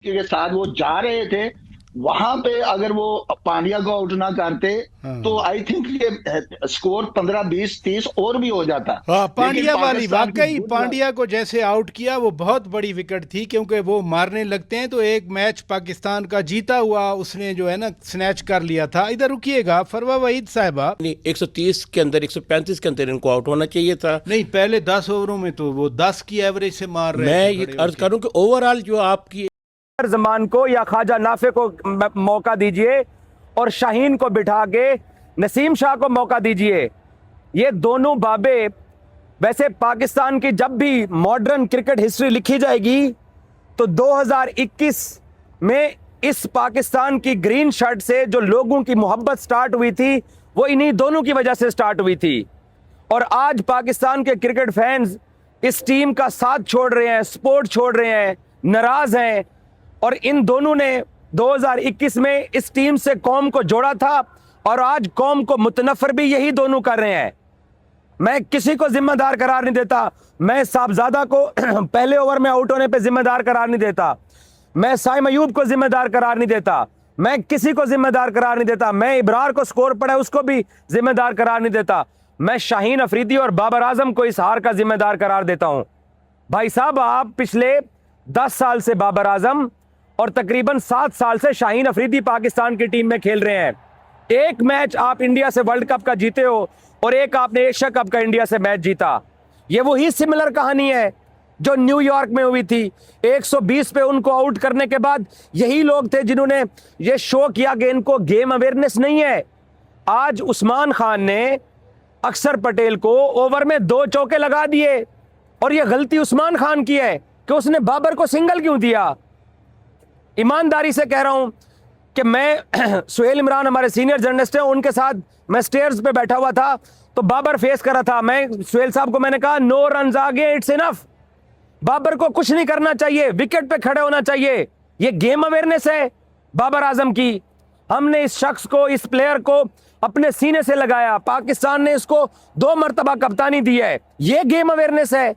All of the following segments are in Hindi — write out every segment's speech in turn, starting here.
के साथ वो जा रहे थे, वहां पे अगर वो पांड्या को आउट ना करते तो हाँ आई थिंक ये स्कोर 15-20-30 और भी हो जाता। हाँ, लेकिन पांड्या वाली पाकिस्तान की वाकई गुड लक। पांड्या को जैसे आउट किया वो बहुत बड़ी विकेट थी, क्योंकि वो मारने लगते हैं तो एक मैच पाकिस्तान का जीता हुआ उसने जो है ना स्नैच कर लिया था। इधर रुकिएगा फरवा वहीद साहिबा। नहीं, 130 के अंदर 135 के अंदर इनको आउट होना चाहिए था। नहीं, पहले 10 ओवरों में तो वो 10 की एवरेज से मार रहे मैं थे ये खड़े अर्ज होके। करूं कि ओवरऑल जो आपकी जमान को या ख्वाजा नाफे को मौका दीजिए और शाहीन को बिठा के नसीम शाह को मौका दीजिए। ये दोनों बाबे, वैसे पाकिस्तान की जब भी मॉडर्न क्रिकेट हिस्ट्री लिखी जाएगी तो 2021 में इस पाकिस्तान की ग्रीन शर्ट से जो लोगों की मोहब्बत स्टार्ट हुई थी वो इन्हीं दोनों की वजह से स्टार्ट हुई थी। और आज पाकिस्तान के क्रिकेट फैंस इस टीम का साथ छोड़ रहे हैं, सपोर्ट छोड़ रहे हैं, नाराज हैं। और इन दोनों ने 2021 में इस टीम से कौम को जोड़ा था और आज कौम को मुतनफर भी यही दोनों कर रहे हैं। मैं किसी को जिम्मेदार करार नहीं देता। मैं साहबजादा को पहले ओवर में आउट होने पे जिम्मेदार करार नहीं देता। मैं साइम अयूब को जिम्मेदार करार नहीं देता। मैं किसी को जिम्मेदार करार नहीं देता। मैं इब्रार को स्कोर पड़ा है उसको भी जिम्मेदार करार नहीं देता। मैं शाहीन अफरीदी और बाबर आजम को इस हार का जिम्मेदार करार देता हूं। भाई साहब, आप पिछले 10 साल से बाबर आजम और तकरीबन 7 साल से शाहीन अफरीदी पाकिस्तान की टीम में खेल रहे हैं। एक मैच आप इंडिया से वर्ल्ड कप का जीते हो और एक आपने एशिया कप का इंडिया से मैच जीता। ये वही सिमिलर कहानी है जो न्यूयॉर्क में हुई थी। 120 पे उनको आउट करने के बाद यही लोग थे जिन्होंने ये शो किया कि इनको गेम अवेयरनेस नहीं है। आज उस्मान खान ने अक्षर पटेल को ओवर में 2 चौके लगा दिए और ये गलती उस्मान खान की है कि उसने बाबर को सिंगल क्यों दिया। ईमानदारी से कह रहा हूं कि मैं सुहेल इमरान हमारे सीनियर जर्नलिस्ट हैं, उनके साथ मैं स्टेयर्स पे बैठा हुआ था तो बाबर फेस कर रहा था। मैं सुहेल साहब को मैंने कहा नो रन आ गए, इट्स इनफ। बाबर को कुछ नहीं करना चाहिए, विकेट पे खड़े होना चाहिए। ये गेम अवेयरनेस है बाबर आजम की। हमने इस शख्स को, इस प्लेयर को अपने सीने से लगाया। पाकिस्तान ने इसको 2 मरतबा कप्तानी दी है। ये गेम अवेयरनेस है।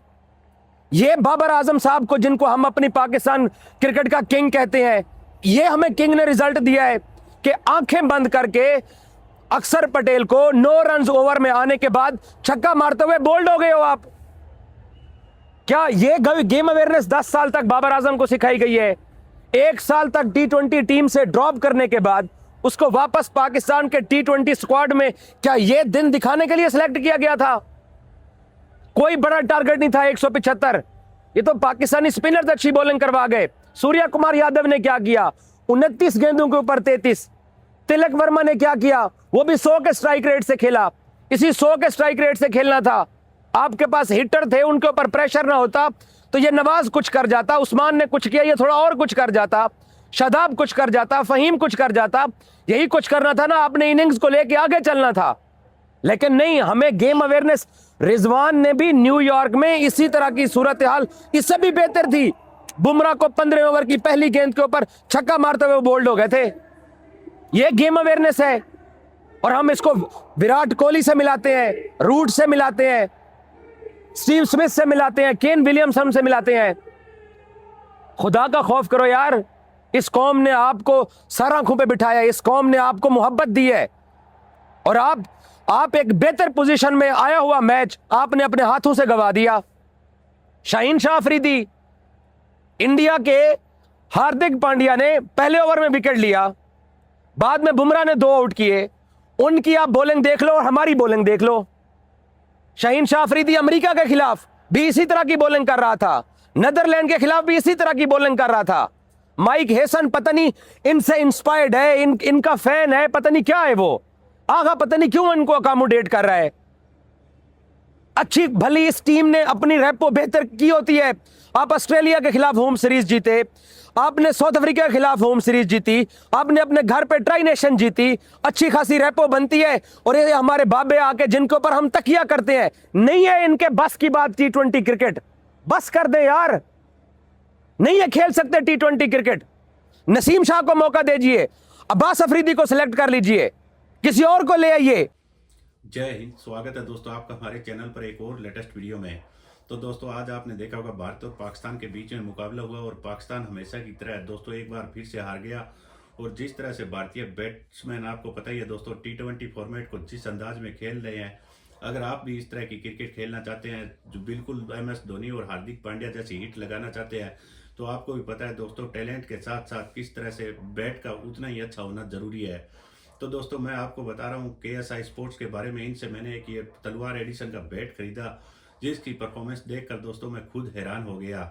ये बाबर आजम साहब को, जिनको हम अपनी पाकिस्तान क्रिकेट का किंग कहते हैं, ये हमें किंग ने रिजल्ट दिया है कि आंखें बंद करके अक्षर पटेल को 9 रन ओवर में आने के बाद छक्का मारते हुए बोल्ड हो गए हो आप। क्या ये गेम अवेयरनेस 10 साल तक बाबर आजम को सिखाई गई है? 1 साल तक T20 टीम से ड्रॉप करने के बाद उसको वापस पाकिस्तान के T20 स्क्वाड में क्या ये दिन दिखाने के लिए सिलेक्ट किया गया था? कोई बड़ा टारगेट नहीं था 175। ये तो पाकिस्तानी स्पिनर्स अच्छी बॉलिंग करवा गए। सूर्या कुमार यादव ने क्या किया? 29 गेंदों के ऊपर 33। तिलक वर्मा ने क्या किया? वो भी 100 के स्ट्राइक रेट से खेला। इसी 100 के स्ट्राइक रेट से खेलना था। आपके पास हिटर थे, उनके ऊपर प्रेशर ना होता तो ये नवाज कुछ कर जाता, उस्मान ने कुछ किया, ये थोड़ा और कुछ कर जाता, शादाब कुछ कर जाता, फहीम कुछ कर जाता। यही कुछ करना था ना, आपने इनिंग्स को लेके आगे चलना था। लेकिन नहीं, हमें गेम अवेयरनेस। रिजवान ने भी न्यूयॉर्क में इसी तरह की सूरत हाल, इससे भी बेहतर थी। बुमराह को 15 ओवर की पहली गेंद के ऊपर छक्का मारते हुए बोल्ड हो गए थे। यह गेम अवेयरनेस है। और हम इसको विराट कोहली से मिलाते हैं, रूट से मिलाते हैं, स्टीव स्मिथ से मिलाते हैं, केन विलियमसन से मिलाते हैं। खुदा का खौफ करो यार। इस कौम ने आपको सर आंखों पे बिठाया, इस कौम ने आपको मोहब्बत दी है और आप एक बेहतर पोजीशन में आया हुआ मैच आपने अपने हाथों से गवा दिया। शाहीन शाह अफरीदी, इंडिया के हार्दिक पांड्या ने पहले ओवर में विकेट लिया, बाद में बुमराह ने 2 आउट किए। उनकी आप बॉलिंग देख लो और हमारी बॉलिंग देख लो। शाहीन शाह अफरीदी अमेरिका के खिलाफ भी इसी तरह की बॉलिंग कर रहा था, नीदरलैंड के खिलाफ भी इसी तरह की बॉलिंग कर रहा था। माइक हेसन पता नहीं इनसे इंस्पायर्ड है, इनका फैन है, पता नहीं क्या है वो। आगा पता नहीं क्यों इनको अकोमोडेट कर रहा है। अच्छी भली इस टीम ने अपनी रेपो बेहतर की होती है। आप ऑस्ट्रेलिया के खिलाफ होम सीरीज जीते, आपने साउथ अफ्रीका के खिलाफ होम सीरीज जीती, आपने अपने घर पे ट्राई नेशन जीती, अच्छी खासी रेपो बनती है। और ये हमारे बाबे आके जिनके ऊपर हम तकिया करते हैं, नहीं है इनके बस की बात T20 क्रिकेट। बस कर दे यार, नहीं है खेल सकते T20 क्रिकेट। नसीम शाह को मौका दीजिए, अब्बास अफरीदी को सिलेक्ट कर लीजिए, किसी और को ले आइए। जय हिंद। स्वागत है दोस्तों आपका हमारे चैनल पर एक और लेटेस्ट वीडियो में। तो दोस्तों आज आपने देखा होगा भारत और पाकिस्तान के बीच में मुकाबला हुआ और पाकिस्तान हमेशा की तरह दोस्तों एक बार फिर से हार गया। और जिस तरह से भारतीय बैट्समैन, आपको पता ही है दोस्तों, T20 फॉर्मेट को जिस अंदाज में खेल रहे हैं, अगर आप भी इस तरह की क्रिकेट खेलना चाहते हैं जो बिल्कुल MS धोनी और हार्दिक पांड्या जैसी हिट लगाना चाहते हैं, तो आपको भी पता है दोस्तों टैलेंट के साथ साथ किस तरह से बैट का उतना ही अच्छा होना जरूरी है। तो दोस्तों मैं आपको बता रहा हूँ KSI स्पोर्ट्स के बारे में। इनसे मैंने एक ये तलवार एडिशन का बैट खरीदा जिसकी परफॉर्मेंस देखकर दोस्तों मैं खुद हैरान हो गया।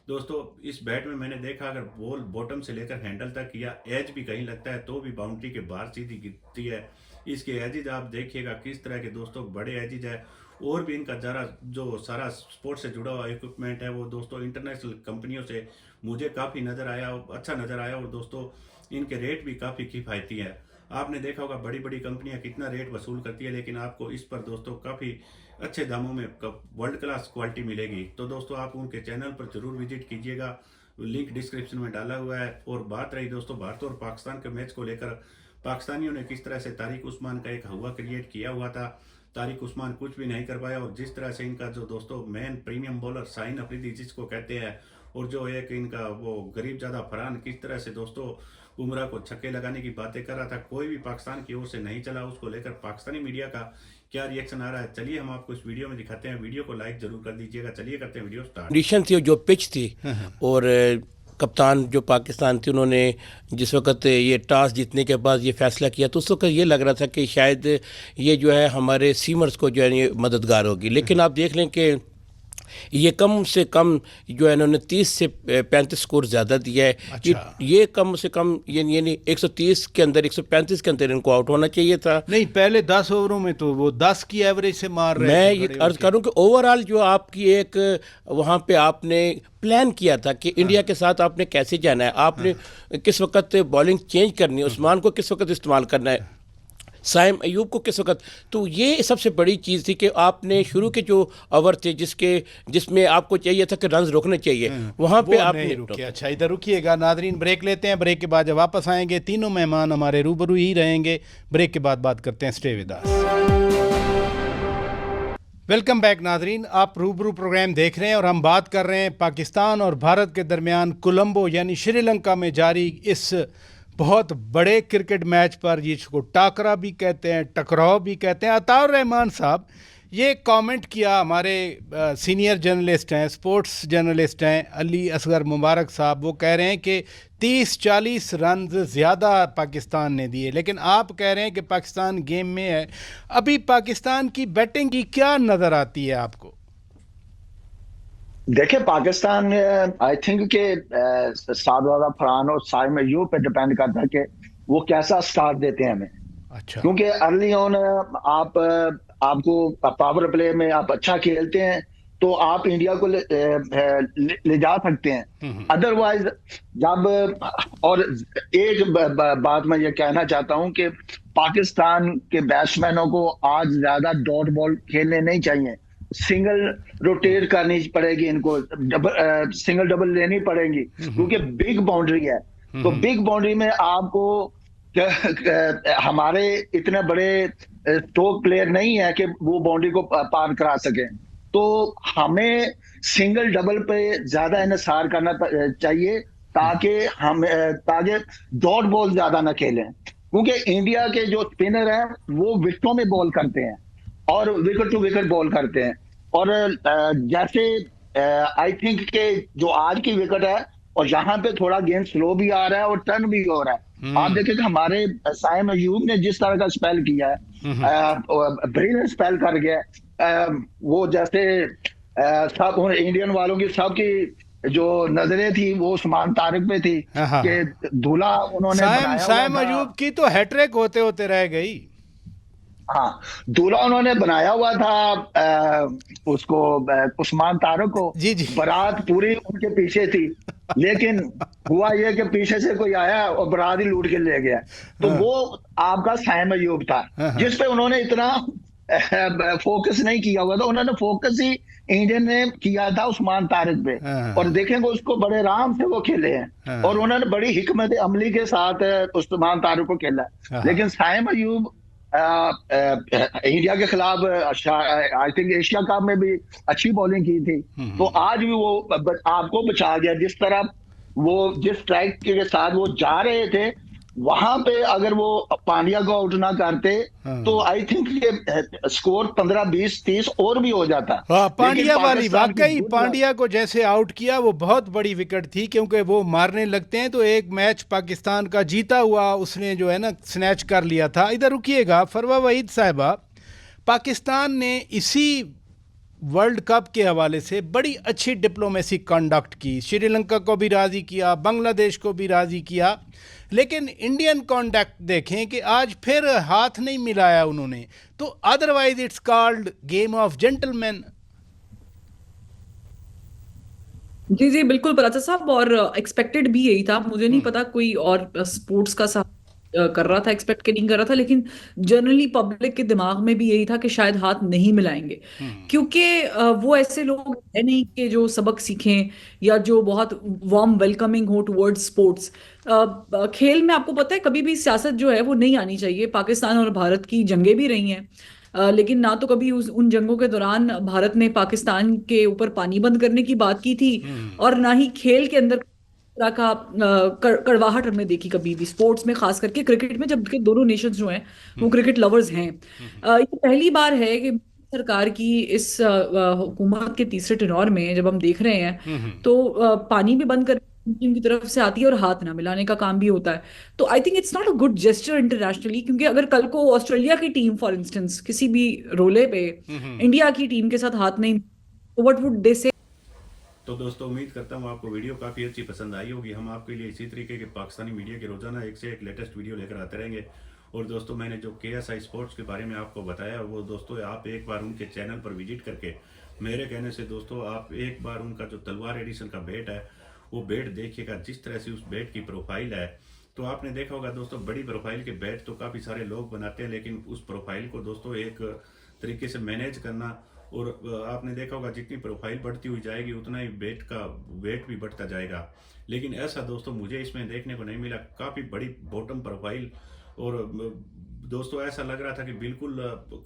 दोस्तों इस बैट में मैंने देखा अगर बॉल बॉटम से लेकर हैंडल तक या एज भी कहीं लगता है तो भी बाउंड्री के बाहर सीधी गिरती है। इसके एजिज आप देखिएगा किस तरह के दोस्तों बड़े एजिज है। और भी इनका जरा जो सारा स्पोर्ट्स से जुड़ा हुआ इक्विपमेंट है वो दोस्तों इंटरनेशनल कंपनियों से मुझे काफ़ी अच्छा नज़र आया। और दोस्तों इनके रेट भी काफ़ी किफ़ायती है। आपने देखा होगा बड़ी बड़ी कंपनियां कितना रेट वसूल करती है, लेकिन आपको इस पर दोस्तों काफ़ी अच्छे दामों में वर्ल्ड क्लास क्वालिटी मिलेगी। तो दोस्तों आप उनके चैनल पर जरूर विजिट कीजिएगा, लिंक डिस्क्रिप्शन में डाला हुआ है। और बात रही दोस्तों भारत और पाकिस्तान के मैच को लेकर, पाकिस्तानियों ने किस तरह से तारिक उस्मान का एक हवा क्रिएट किया हुआ था। तारिक उस्मान कुछ भी नहीं कर पाया। और जिस तरह से इनका जो दोस्तों main premium bowler Shaheen Afridi जिसको कहते हैं, और जो एक इनका वो गरीब ज़्यादा फरहान किस तरह से दोस्तों बुमराह को छक्के लगाने की बातें कर रहा था, कोई भी पाकिस्तान की ओर से नहीं चला। उसको लेकर पाकिस्तानी मीडिया का क्या रिएक्शन आ रहा है, चलिए हम आपको इस वीडियो में दिखाते हैं। वीडियो को लाइक जरूर कर दीजिएगा। चलिए करते हैं वीडियो स्टार्ट। कंडीशन थी जो पिच थी, और कप्तान जो पाकिस्तान थी उन्होंने जिस वक्त ये टॉस जीतने के बाद ये फैसला किया तो उस वक्त ये लग रहा था कि शायद ये जो है हमारे सीमर्स को जो है ये मददगार होगी। लेकिन आप देख लें कि ये कम से कम जो है इन्होंने 30 से 35 स्कोर ज़्यादा दिया है। अच्छा। ये कम से कम यानी 130 के अंदर 135 के अंदर इनको आउट होना चाहिए था। नहीं, पहले 10 ओवरों में तो वो 10 की एवरेज से मार रहे मैं थे ये बड़े अर्ज होके। करूं कि ओवरऑल जो आपकी एक वहाँ पे आपने प्लान किया था कि इंडिया के साथ आपने कैसे जाना है, आपने किस वक्त बॉलिंग चेंज करनी है, उस्मान को किस वक्त इस्तेमाल करना है, साइम अयूब को किस वक्त, तो ये सबसे बड़ी चीज़ थी कि आपने शुरू के जो ओवर थे जिसमें आपको चाहिए था कि रन रोकने चाहिए, वहाँ पे वो आपने नहीं रुके। अच्छा, इधर रुकिएगा नादरीन, ब्रेक लेते हैं। ब्रेक के बाद जब वापस आएंगे तीनों मेहमान हमारे रूबरू ही रहेंगे। ब्रेक के बाद बात करते हैं। Stay with us. Welcome back Nadreen, आप रूबरू प्रोग्राम देख रहे हैं और हम बात कर रहे हैं पाकिस्तान और भारत के दरमियान कोलंबो यानी श्रीलंका में जारी इस बहुत बड़े क्रिकेट मैच पर, जिसको टाकरा भी कहते हैं, टकराव भी कहते हैं। अताउर रहमान साहब ये कमेंट किया, हमारे सीनियर जर्नलिस्ट हैं, स्पोर्ट्स जर्नलिस्ट हैं, अली असगर मुबारक साहब, वो कह रहे हैं कि 30-40 रन ज़्यादा पाकिस्तान ने दिए, लेकिन आप कह रहे हैं कि पाकिस्तान गेम में है। अभी पाकिस्तान की बैटिंग की क्या नज़र आती है आपको? देखिए पाकिस्तान आई थिंक के सादवादा फरहान और साइम अयूब पे डिपेंड करता है कि वो कैसा स्टार्ट देते हैं हमें। अच्छा। क्योंकि अर्ली ऑन आपको पावर प्ले में आप अच्छा खेलते हैं तो आप इंडिया को ले जा सकते हैं। अदरवाइज जब, और एक बात मैं ये कहना चाहता हूं कि पाकिस्तान के बैट्समैनों को आज ज्यादा डॉट बॉल खेलने नहीं चाहिए। सिंगल रोटेट करनी पड़ेगी इनको, सिंगल डबल लेनी पड़ेगी, क्योंकि बिग बाउंड्री है। तो बिग बाउंड्री में आपको हमारे इतने बड़े स्ट्रोक प्लेयर नहीं है कि वो बाउंड्री को पार करा सके। तो हमें सिंगल डबल पे ज्यादा इन्हिसार करना चाहिए ताकि डॉट बॉल ज्यादा ना खेलें, क्योंकि इंडिया के जो स्पिनर हैं वो विकेटों में बॉल करते हैं और विकेट टू विकेट बॉल करते हैं। और जैसे आई थिंक के जो आज की विकेट है और यहाँ पे थोड़ा गेम स्लो भी आ रहा है और टर्न भी हो रहा है। आप देखें कि हमारे साइम अयूब ने जिस तरह का स्पेल किया है, ब्रिलियंट स्पेल कर गया। वो जैसे सब इंडियन वालों की सबकी जो नजरें थी वो उस्मान तारिक पे थी कि दूल्हा उन्होंने साइम अयूब की तो हैट्रिक होते होते रह गई। हाँ, दूल्हा उन्होंने बनाया हुआ था उसको, उस्मान तारिक को। जी जी। बारात पूरी उनके पीछे थी, लेकिन हुआ ये कि पीछे से कोई आया और बारात ही लूट के ले गया। तो वो आपका साइम अयूब था जिस पे उन्होंने इतना फोकस नहीं किया हुआ था। उन्होंने फोकस ही इंडियन ने किया था उस्मान तारिक पे, और देखेंगे उसको बड़े आराम से वो खेले हैं और उन्होंने बड़ी हिकमत अमली के साथ उस्मान तारिक को खेला। लेकिन साइम अयूब इंडिया के खिलाफ आई थिंक एशिया कप में भी अच्छी बॉलिंग की थी। तो आज भी वो आपको बचा गया। जिस तरह वो जिस ट्रैक के साथ वो जा रहे थे, वहां पे अगर वो पांड्या को आउट ना करते तो आई थिंक ये स्कोर 15-20-30 और भी हो जाता। हाँ, लेकिन पांड्या वाली पाकिस्तान की वाकई good पांड्या को जैसे आउट किया वो बहुत बड़ी विकेट थी, क्योंकि वो मारने लगते हैं तो एक मैच पाकिस्तान का जीता हुआ उसने जो है ना स्नैच कर लिया था। इधर रुकिएगा फरवा वहीद साहिबा, पाकिस्तान ने इसी वर्ल्ड कप के हवाले से बड़ी अच्छी डिप्लोमेसी कंडक्ट की, श्रीलंका को भी राज़ी किया, बांग्लादेश को भी राज़ी किया, लेकिन इंडियन कॉन्डक्ट देखें कि आज फिर हाथ नहीं मिलाया उन्होंने। तो otherwise it's called game of gentleman. जी जी बिल्कुल बराचा साहब, और एक्सपेक्टेड भी यही था। मुझे नहीं पता कोई और स्पोर्ट्स का कर रहा था, एक्सपेक्ट के नहीं कर रहा था, लेकिन जनरली पब्लिक के दिमाग में भी यही था कि शायद हाथ नहीं मिलाएंगे, क्योंकि वो ऐसे लोग है नहीं कि जो सबक सीखें या जो बहुत वार्म वेलकमिंग हो टुवर्ड्स स्पोर्ट्स। खेल में आपको पता है कभी भी सियासत जो है वो नहीं आनी चाहिए। पाकिस्तान और भारत की जंगें भी रही हैं, लेकिन ना तो कभी उन जंगों के दौरान भारत ने पाकिस्तान के ऊपर पानी बंद करने की बात की थी, और ना ही खेल के अंदर तरह का कड़वाहट हमने देखी कभी भी स्पोर्ट्स में, खास करके क्रिकेट में, जबकि दोनों नेशंस जो हैं वो क्रिकेट लवर्स हैं। ये पहली बार है कि सरकार की इस हुकूमत के तीसरे टेन्योर में जब हम देख रहे हैं तो पानी भी बंद कर टीम की तरफ से आती है और हाथ ना मिलाने का काम भी होता है। तो I think it's not a good gesture internationally, क्योंकि अगर कल को ऑस्ट्रेलिया की टीम फॉर इंस्टेंस किसी भी रोले पे इंडिया की टीम के साथ हाथ नहीं, तो व्हाट वुड दे से। तो दोस्तों उम्मीद करता हूँ आपको वीडियो काफ़ी अच्छी पसंद आई होगी। हम आपके लिए इसी तरीके के पाकिस्तानी मीडिया के रोजाना एक से एक लेटेस्ट वीडियो लेकर आते रहेंगे। और दोस्तों मैंने जो KSI स्पोर्ट्स के बारे में आपको बताया वो दोस्तों आप एक बार उनके चैनल पर विजिट करके, मेरे कहने से दोस्तों आप एक बार उनका जो तलवार एडिशन का बैट है वो बैट देखिएगा। जिस तरह से उस बैट की प्रोफाइल है, तो आपने देखा होगा दोस्तों बड़ी प्रोफाइल के बैट तो काफ़ी सारे लोग बनाते हैं, लेकिन उस प्रोफाइल को दोस्तों एक तरीके से मैनेज करना, और आपने देखा होगा जितनी प्रोफाइल बढ़ती हुई जाएगी उतना ही बैट का वेट भी बढ़ता जाएगा। लेकिन ऐसा दोस्तों मुझे इसमें देखने को नहीं मिला। काफ़ी बड़ी बॉटम प्रोफाइल, और दोस्तों ऐसा लग रहा था कि बिल्कुल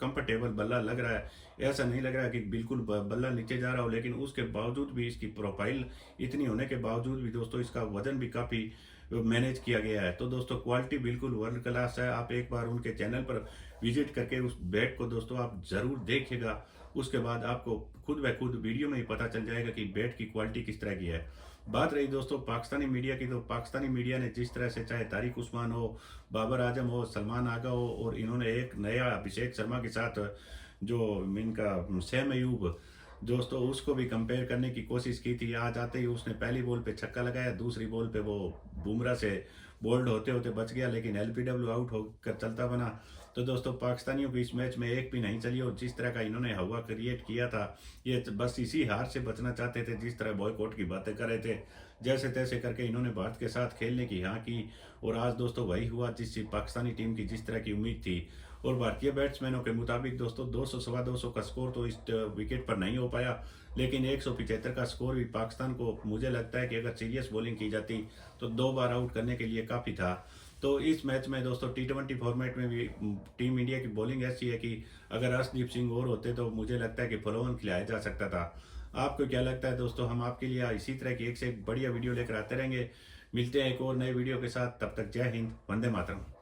कंफर्टेबल बल्ला लग रहा है, ऐसा नहीं लग रहा कि बिल्कुल बल्ला नीचे जा रहा हो। लेकिन उसके बावजूद भी, इसकी प्रोफाइल इतनी होने के बावजूद भी दोस्तों इसका वजन भी काफ़ी मैनेज किया गया है। तो दोस्तों क्वालिटी बिल्कुल वर्ल्ड क्लास है। आप एक बार उनके चैनल पर विजिट करके उस बैट को दोस्तों आप ज़रूर देखिएगा। उसके बाद आपको खुद ब खुद वीडियो में ही पता चल जाएगा कि बैट की क्वालिटी किस तरह की है। बात रही दोस्तों पाकिस्तानी मीडिया की, तो पाकिस्तानी मीडिया ने जिस तरह से, चाहे तारिक उस्मान हो, बाबर आजम हो, सलमान आगा हो, और इन्होंने एक नया अभिषेक शर्मा के साथ जो इनका सैम अयूब दोस्तों उसको भी कंपेयर करने की कोशिश की थी। आज आते ही उसने पहली बॉल पे छक्का लगाया, दूसरी बॉल पे वो बुमराह से बोल्ड होते होते बच गया, लेकिन LBW आउट होकर चलता बना। तो दोस्तों पाकिस्तानियों की इस मैच में एक भी नहीं चली, और जिस तरह का इन्होंने हवा क्रिएट किया था, ये बस इसी हार से बचना चाहते थे। जिस तरह बॉयकॉट की बातें कर रहे थे, जैसे तैसे करके इन्होंने भारत के साथ खेलने की हाँ की, और आज दोस्तों वही हुआ जिस पाकिस्तानी टीम की जिस तरह की उम्मीद थी। और भारतीय बैट्समैनों के मुताबिक दोस्तों 200 सवा 200 का स्कोर तो इस विकेट पर नहीं हो पाया, लेकिन 175 का स्कोर भी पाकिस्तान को मुझे लगता है कि अगर सीरियस बॉलिंग की जाती तो 2 बार आउट करने के लिए काफ़ी था। तो इस मैच में दोस्तों T20 फॉर्मेट में भी टीम इंडिया की बॉलिंग ऐसी है कि अगर अर्शदीप सिंह और होते तो मुझे लगता है कि फॉलोअन खिलाया जा सकता था। आपको क्या लगता है दोस्तों? हम आपके लिए इसी तरह की एक से एक बढ़िया वीडियो लेकर आते रहेंगे। मिलते हैं एक और नए वीडियो के साथ, तब तक जय हिंद, वंदे मातरम।